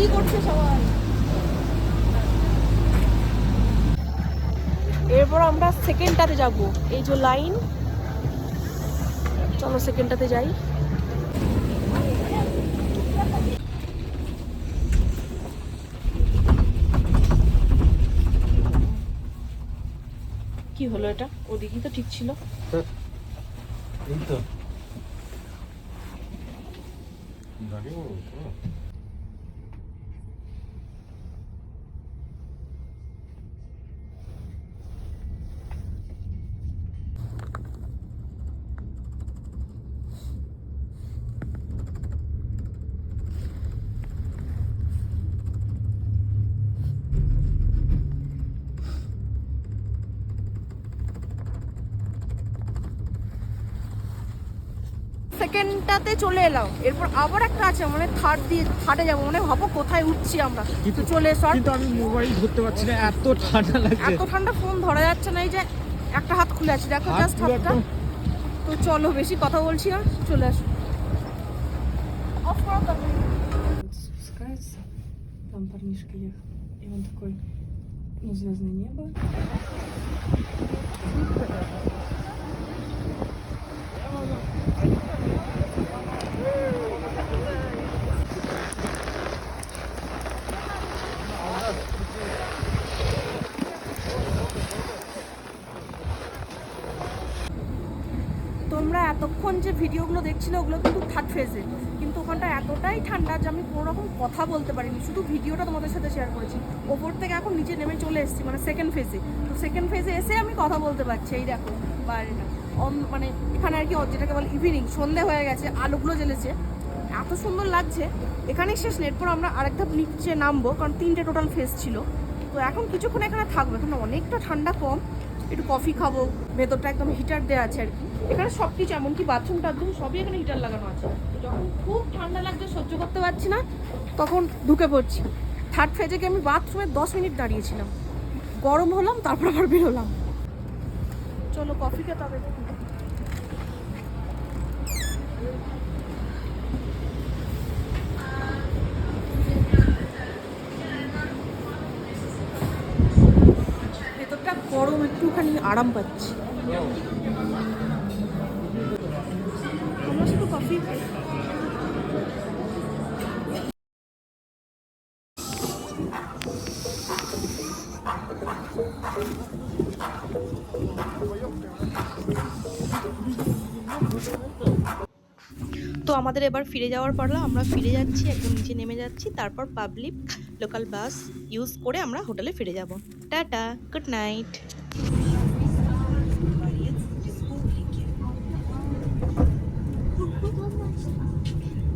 কি করছে সবাই? এরপর আমরা সেকেন্ডটাতে যাব। এই যে লাইন, চলো সেকেন্ডটাতে যাই। কি হলো এটা? ওদিকেই তো ঠিক ছিল। এই তো গাড়ি বড় তো। সেকেন্ডটাতে চলে এলাম, এরপর আবার একটা আছে, মানে থার্ডে যাবো, মানে ভাবো কোথায় উঠছি আমরা। তো চলে এসো। কিন্তু আমি মোবাইল ধরতে পারছি না, এত ঠান্ডা লাগছে। এত ঠান্ডা, ফোন ধরা যাচ্ছে না। এই যে একটা হাত খুলে আছে, দেখো জাস্ট হাতটা। তো চলো, বেশি কথা বলছি না, চলে আসো। অফ করো তো। Спускается, там парнишка ехал, и он такой, ну, звездное небо. তোমরা এতক্ষণ যে ভিডিওগুলো দেখছিলে ওগুলো কিন্তু থার্ড ফেজে, কিন্তু ওখানটা এতটাই ঠান্ডা যে আমি কোনো রকম কথা বলতে পারিনি, শুধু ভিডিওটা তোমাদের সাথে শেয়ার করেছি। ওপর থেকে এখন নিচে নেমে চলে এসেছি, মানে সেকেন্ড ফেজে। তো সেকেন্ড ফেজে এসে আমি কথা বলতে পারছি। এই দেখো বাইরেটা, মানে এখানে আর কি যেটাকে বলে ইভিনিং, সন্ধে হয়ে গেছে, আলোগুলো জ্বেলেছে, এত সুন্দর লাগছে। এখানেই শেষ নেই, এরপর আমরা আরেক ধাপ নিচে নামবো, কারণ 3টে টোটাল ফেজ ছিল। তো এখন কিছুক্ষণ এখানে থাকবো, এখানে অনেকটা ঠান্ডা কম। একটু কফি খাবো, ভেতরটা একদম হিটার দেওয়া আছে আর কি। এখানে সব কিছু, এমনকি বাথরুম টাথরুম সবই এখানে হিটার লাগানো আছে। যখন খুব ঠান্ডা লাগছে, সহ্য করতে পারছি না, তখন ঢুকে পড়ছি। থার্ড ফেজে গিয়ে আমি বাথরুমে 10 মিনিট দাঁড়িয়েছিলাম, গরম হলাম, তারপর আবার বেরোলাম। চলো কফি খেতে হবে। ভেতরটা গরম, একটুখানি আরাম পাচ্ছি। আমরা শুধু কফি খাই। তো আমাদের এবার ফিরে যাওয়ার পালা, আমরা ফিরে যাচ্ছি, একদম নিচে নেমে যাচ্ছি, তারপর পাবলিক লোকাল বাস ইউজ করে আমরা হোটেলে ফিরে যাব। Tata, good night.